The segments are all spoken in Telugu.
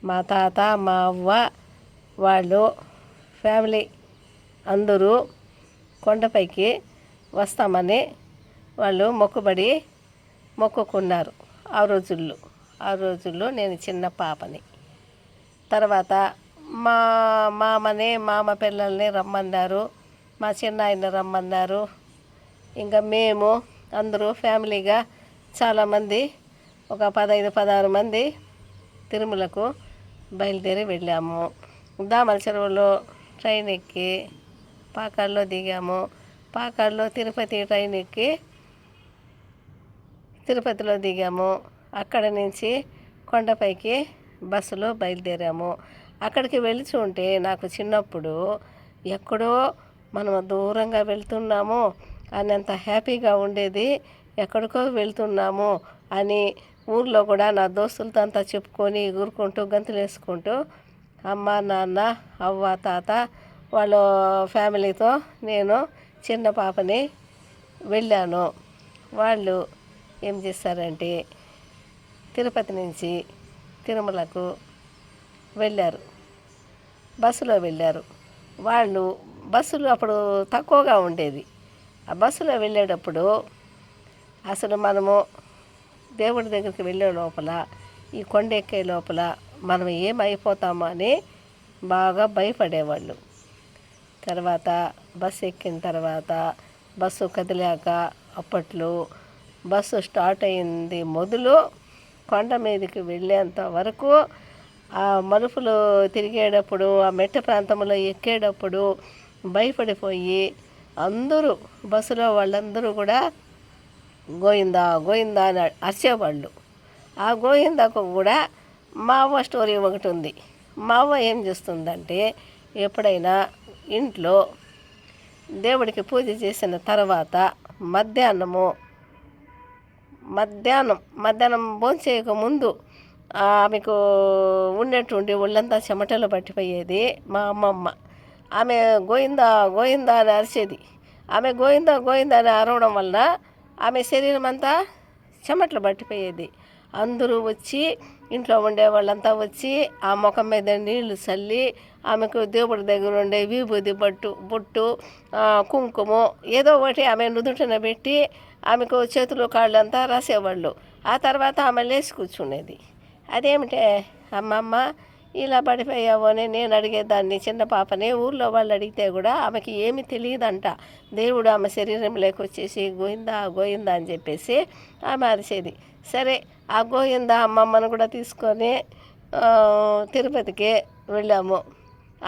మా తాత మా అవ్వ వాళ్ళు ఫ్యామిలీ అందరూ కొండపైకి వస్తామని వాళ్ళు మొక్కుకున్నారు. ఆ రోజుల్లో నేను చిన్న పాపని. తర్వాత మా మామ పిల్లల్ని రమ్మన్నారు, మా చిన్నాయన్ని రమ్మన్నారు. ఇంకా మేము అందరూ ఫ్యామిలీగా చాలామంది ఒక 15-16 మంది తిరుమలకు బయలుదేరి వెళ్ళాము. దామల చెరువులో ట్రైన్ ఎక్కి పాకాల్లో దిగాము. పాకాల్లో తిరుపతి ట్రైన్ ఎక్కి తిరుపతిలో దిగాము. అక్కడ నుంచి కొండపైకి బస్సులో బయలుదేరాము. అక్కడికి వెళుతూ ఉంటే నాకు చిన్నప్పుడు ఎక్కడో మనం దూరంగా వెళ్తున్నాము అనేంత హ్యాపీగా ఉండేది. ఎక్కడికో వెళ్తున్నాము అని ఊర్లో కూడా నా దోస్తులతో అంతా చెప్పుకొని ఎగురుకుంటూ గంతులు వేసుకుంటూ అమ్మ నాన్న అవ్వ తాత వాళ్ళ ఫ్యామిలీతో నేను చిన్న పాపని వెళ్ళాను. వాళ్ళు ఏం చేశారంటే తిరుపతి నుంచి తిరుమలకు వెళ్ళారు, బస్సులో వెళ్ళారు. వాళ్ళు బస్సులు అప్పుడు తక్కువగా ఉండేది. ఆ బస్సులో వెళ్ళేటప్పుడు అసలు మనము దేవుడి దగ్గరికి వెళ్ళే లోపల ఈ కొండ ఎక్కే లోపల మనం ఏమైపోతామో అని బాగా భయపడేవాళ్ళు. తర్వాత బస్సు ఎక్కిన తర్వాత బస్సు కదిలాక అప్పట్లో బస్సు స్టార్ట్ అయింది మొదలు కొండ మీదకి వెళ్ళేంత వరకు ఆ మలుపులు తిరిగేటప్పుడు ఆ మెట్ట ప్రాంతంలో ఎక్కేటప్పుడు భయపడిపోయి అందరూ బస్సులో వాళ్ళందరూ కూడా గోయిందా గోయిందా అని అరిచేవాళ్ళు. ఆ గోయిందాకు కూడా మా అవ్వ స్టోరీ ఒకటి ఉంది. మా అవ్వ ఏం చేస్తుందంటే ఎప్పుడైనా ఇంట్లో దేవుడికి పూజ చేసిన తర్వాత మధ్యాహ్నం భోంచేయక ముందు ఆమెకు ఉన్నటువంటి ఒళ్ళంతా చెమటలు పట్టిపోయేది. మా అమ్మమ్మ ఆమె గోయిందా గోయిందా అని అరిచేది. ఆమె గోయిందా గోయిందా అని అరవడం వలన ఆమె శరీరం అంతా చెమటలు పట్టిపోయేది. అందరూ వచ్చి ఇంట్లో ఉండే వాళ్ళంతా వచ్చి ఆ ముఖం మీద నీళ్లు చల్లి ఆమెకు దేవుడి దగ్గర ఉండే విభూది బొట్టు కుంకుమ ఏదో ఒకటి ఆమె నుదుటిన పెట్టి ఆమెకు చేతులు కాళ్ళంతా రాసేవాళ్ళు. ఆ తర్వాత ఆమె లేచి కూర్చునేది. అదేమిటే అమ్మమ్మ ఇలా పడిపోయావు అని నేను అడిగేదాన్ని చిన్న పాపని. ఊర్లో వాళ్ళు అడిగితే కూడా ఆమెకి ఏమీ తెలియదంట. దేవుడు ఆమె శరీరం లేకొచ్చేసి గోయిందా గోయిందా అని చెప్పేసి ఆమె అరిచేది. సరే ఆ గోయిందా అమ్మమ్మను కూడా తీసుకొని తిరుపతికి వెళ్ళాము.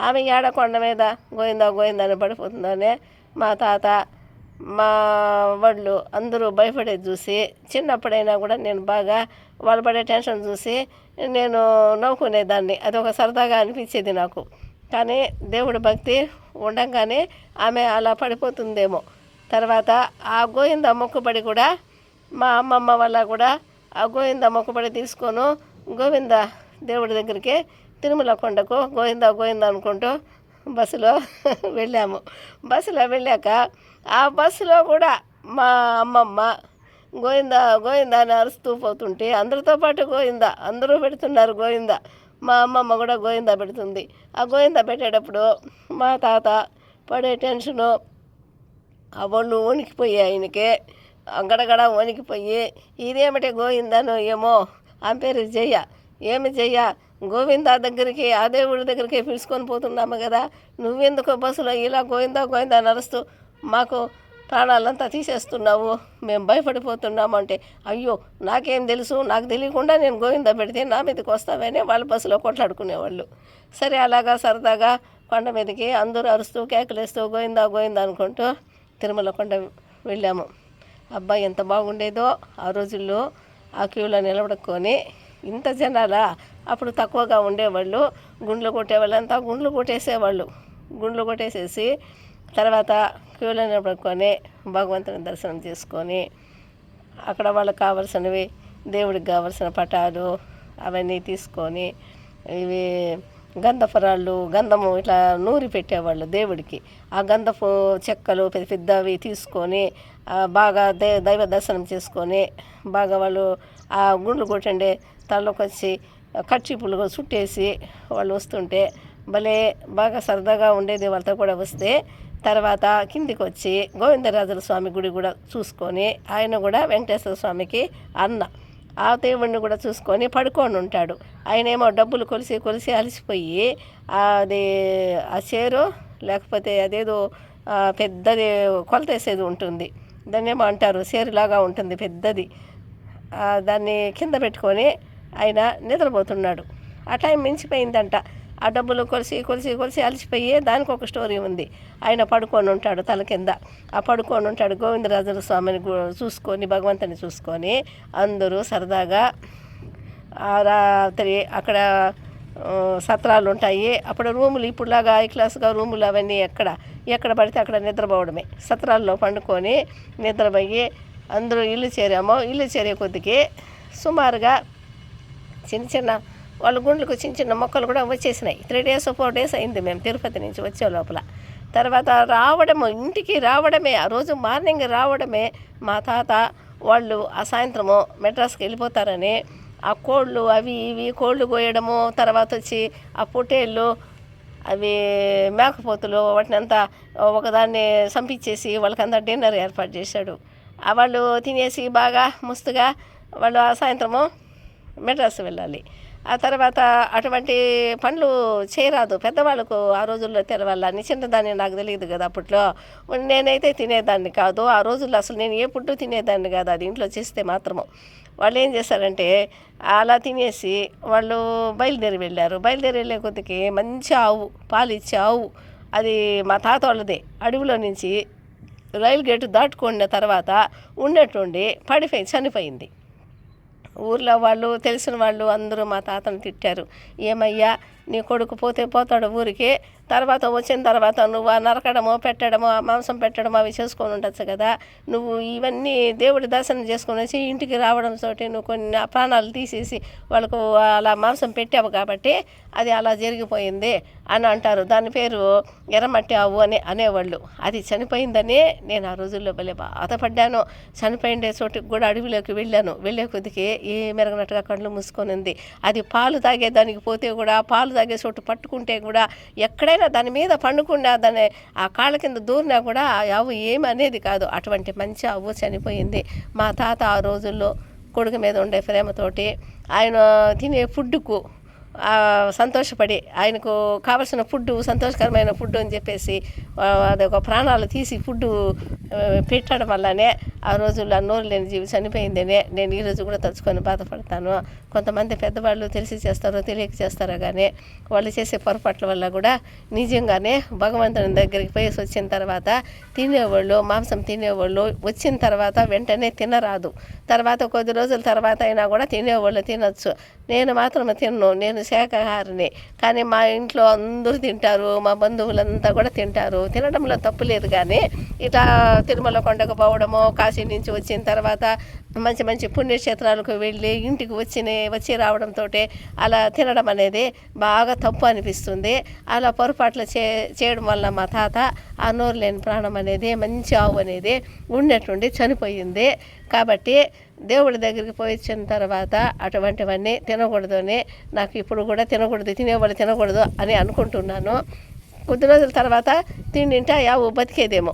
ఆమె ఏడకొండ మీద గోయిందా గోయిందా అని పడిపోతుందనే మా తాత మా వాళ్ళు అందరూ భయపడేది చూసి చిన్నప్పుడైనా కూడా నేను బాగా వాళ్ళు పడే టెన్షన్ చూసి నేను నవ్వుకునేదాన్ని. అదొక సరదాగా అనిపించేది నాకు. కానీ దేవుడి భక్తి ఉండగానే ఆమె అలా పడిపోతుందేమో. తర్వాత ఆ గోయిందా మొక్కుబడి కూడా మా అమ్మమ్మ వల్ల కూడా ఆ గోయిందా మొక్కుబడి తీసుకొని గోవిందా దేవుడి దగ్గరికి తిరుమల కొండకు గోయిందా గోయిందా అనుకుంటూ బస్సులో వెళ్ళాము. బస్సులో వెళ్ళాక ఆ బస్సులో కూడా మా అమ్మమ్మ గోయిందా గోయిందా అని అరుస్తూ పోతుంటే అందరితో పాటు గోయిందా అందరూ పెడుతున్నారు గోయిందా. మా అమ్మమ్మ కూడా గోయిందా పెడుతుంది. ఆ గోయిందా పెట్టేటప్పుడు మా తాత పడే టెన్షను ఆ ఒళ్ళు వణికిపోయి ఆయనకి గడగడ వణికిపోయి ఇదేమిటి గోయిందాను ఏమో ఆమె పేరు జయ ఏమి జయ గోవిందా దగ్గరికి ఆ దేవుడి దగ్గరికి పిలుచుకొని పోతున్నాము కదా, నువ్వెందుకు బస్సులో ఇలా గోయిందా గోయిందా నడుస్తూ మాకు ప్రాణాలంతా తీసేస్తున్నావు, మేము భయపడిపోతున్నాము అంటే, అయ్యో నాకేం తెలుసు, నాకు తెలియకుండా నేను గోవిందా పెడితే నా మీదకి వస్తావని వాళ్ళ బస్సులో కొట్లాడుకునేవాళ్ళు. సరే అలాగా సరదాగా కొండ మీదకి అందరూ అరుస్తూ కేకలేస్తూ గోయిందా గోయిందా అనుకుంటూ తిరుమల కొండ వెళ్ళాము. అబ్బాయి ఎంత బాగుండేదో ఆ రోజుల్లో ఆ క్యూలో నిలబడుకొని. ఇంత జనాలా అప్పుడు తక్కువగా ఉండేవాళ్ళు. గుండ్లు కొట్టేవాళ్ళంతా గుండ్లు కొట్టేసేసి తర్వాత క్యూలో నిలబడుకొని భగవంతుని దర్శనం చేసుకొని అక్కడ వాళ్ళకి కావాల్సినవి దేవుడికి కావాల్సిన పటాలు అవన్నీ తీసుకొని ఇవి గంధపురాళ్ళు గంధము ఇట్లా నూరి పెట్టేవాళ్ళు దేవుడికి. ఆ గంధపు చెక్కలు పెద్ద పెద్దవి తీసుకొని బాగా దైవ దర్శనం చేసుకొని బాగా వాళ్ళు ఆ గుండ్లు కొట్టండి తలలోకి వచ్చి కర్చీపులు చుట్టేసి వాళ్ళు వస్తుంటే భలే బాగా సరదాగా ఉండేది వాళ్ళతో కూడా వస్తే. తర్వాత కిందికి వచ్చి గోవిందరాజుల స్వామి గుడి కూడా చూసుకొని, ఆయన కూడా వెంకటేశ్వర స్వామికి అన్న, ఆ దేవుడిని కూడా చూసుకొని పడుకొని ఉంటాడు. ఆయనేమో డబ్బులు కొలిసి కొలిసి అలసిపోయి అది ఆ చేరు లేకపోతే అదేదో పెద్దది కొలతేసేది ఉంటుంది, దాన్ని ఏమో అంటారు, సేరులాగా ఉంటుంది పెద్దది, దాన్ని కింద పెట్టుకొని ఆయన నిద్రపోతున్నాడు. ఆ టైం మించిపోయిందంట. ఆ డబ్బులు కొలిసి కొలిసి కొలిసి అలసిపోయి దానికి ఒక స్టోరీ ఉంది. ఆయన పడుకొని ఉంటాడు తల కింద, ఆ పడుకొని ఉంటాడు గోవిందరాజుల స్వామిని చూసుకొని, భగవంతుని చూసుకొని అందరూ సరదాగా రాత్రి అక్కడ సత్రాలు ఉంటాయి. అప్పుడు రూములు ఇప్పుడులాగా హై క్లాస్గా రూములు అవన్నీ ఎక్కడ పడితే అక్కడ నిద్రపోవడమే. సత్రాల్లో పండుకొని నిద్రపోయి అందరూ ఇల్లు చేరే కొద్దికి సుమారుగా చిన్న చిన్న వాళ్ళ గుండ్లకు చిన్న చిన్న మొక్కలు కూడా వచ్చేసినాయి. 3 days 4 days అయింది మేము తిరుపతి నుంచి వచ్చే లోపల. తర్వాత ఇంటికి రావడమే, ఆ రోజు మార్నింగ్ రావడమే. మా తాత వాళ్ళు ఆ సాయంత్రము మెడ్రాస్కి వెళ్ళిపోతారని ఆ కోళ్ళు అవి ఇవి కోళ్ళు కోయడము, తర్వాత వచ్చి ఆ పొట్టేళ్ళు అవి మేకపోతులు వాటిని అంతా ఒకదాన్ని సంపించేసి వాళ్ళకంతా డిన్నర్ ఏర్పాటు చేశాడు. వాళ్ళు తినేసి బాగా ముస్తుగా వాళ్ళు ఆ సాయంత్రము మెడ్రాస్ వెళ్ళాలి. ఆ తర్వాత అటువంటి పనులు చేయరాదు పెద్దవాళ్ళకు, ఆ రోజుల్లో తెలవాలని. చిన్నదాన్ని నాకు తెలియదు కదా అప్పట్లో, నేనైతే తినేదాన్ని కాదు ఆ రోజుల్లో, అసలు నేను ఏ పుట్టు తినేదాన్ని కాదు, అది ఇంట్లో చేస్తే మాత్రము. వాళ్ళు ఏం చేశారంటే అలా తినేసి వాళ్ళు బయలుదేరి వెళ్ళే కొద్దికి మంచి ఆవు, పాలిచ్చే ఆవు, అది మా తాత వాళ్ళదే. అడవిలో నుంచి రైలు గేటు దాటుకున్న తర్వాత ఉన్నట్టుండి పడిపోయి చనిపోయింది. ఊర్లో వాళ్ళు తెలిసిన వాళ్ళు అందరూ మా తాతను తిట్టారు, ఏమయ్యా నీ కొడుకు పోతాడు ఊరికి, తర్వాత వచ్చిన తర్వాత నువ్వు ఆ నరకడమో పెట్టడమో ఆ మాంసం పెట్టడమో అవి చేసుకొని ఉండొచ్చు కదా, నువ్వు ఇవన్నీ దేవుడి దర్శనం చేసుకొని వచ్చి ఇంటికి రావడంతో నువ్వు కొన్ని ప్రాణాలు తీసేసి వాళ్ళకు అలా మాంసం పెట్టావు కాబట్టి అది అలా జరిగిపోయింది అని అంటారు. దాని పేరు ఎర్రమట్టి ఆవు అనేవాళ్ళు. అది చనిపోయిందని నేను ఆ రోజుల్లో భలే బాధపడ్డాను. చనిపోయిండే చోటుకి కూడా అడవిలోకి వెళ్ళే కొద్దికి ఏ మెరగనట్టుగా కళ్ళు మూసుకొనింది. అది పాలు తాగేదానికి పోతే కూడా, పాలు తాగే చోటు పట్టుకుంటే కూడా, ఎక్కడైనా దాని మీద పండుకున్నా దాన్ని ఆ కాళ్ళ కింద దూరినా కూడా ఆ ఆవు ఏమి అనేది కాదు. అటువంటి మంచి ఆవు చనిపోయింది. మా తాత ఆ రోజుల్లో కొడుకు మీద ఉండే ప్రేమతోటి ఆయన తినే ఫుడ్కు సంతోషపడి ఆయనకు కావలసిన ఫుడ్డు, సంతోషకరమైన ఫుడ్డు అని చెప్పేసి అదొక ప్రాణాలు తీసి ఫుడ్డు పెట్టడం వల్లనే ఆ రోజుల్లో నోరు లేని జీవి చనిపోయిందనే నేను ఈరోజు కూడా తలుచుకొని బాధపడతాను. కొంతమంది పెద్దవాళ్ళు తెలిసి చేస్తారో తెలియక చేస్తారో కానీ వాళ్ళు చేసే పొరపాట్ల వల్ల కూడా నిజంగానే భగవంతుని దగ్గరికి పోయేసి వచ్చిన తర్వాత తినేవాళ్ళు, మాంసం తినేవాళ్ళు వచ్చిన తర్వాత వెంటనే తినరాదు. తర్వాత కొద్ది రోజుల తర్వాత అయినా కూడా తినేవాళ్ళు తినొచ్చు. నేను మాత్రం తిన్ను, నేను శాకాహారిని. కానీ మా ఇంట్లో అందరూ తింటారు, మా బంధువులంతా కూడా తింటారు. తినడంలో తప్పు లేదు, కానీ ఇట్లా తిరుమల కొండకు పోవడము, కాశీ నుంచి వచ్చిన తర్వాత మంచి మంచి పుణ్యక్షేత్రాలకు వెళ్ళి ఇంటికి వచ్చి రావడంతో అలా తినడం అనేది బాగా తప్పు అనిపిస్తుంది. అలా పొరపాట్లు చేయడం వల్ల మా తాత ఆ నోరు లేని ప్రాణం అనేది, మంచి ఆవు అనేది ఉన్నట్టుండి చనిపోయింది. కాబట్టి దేవుడి దగ్గరికి పోయి వచ్చిన తర్వాత అటువంటివన్నీ తినకూడదు అని నాకు ఇప్పుడు కూడా తినేవాళ్ళు తినకూడదు అని అనుకుంటున్నాను. కొద్ది రోజుల తర్వాత తిండింటే ఆవు బతికేదేమో.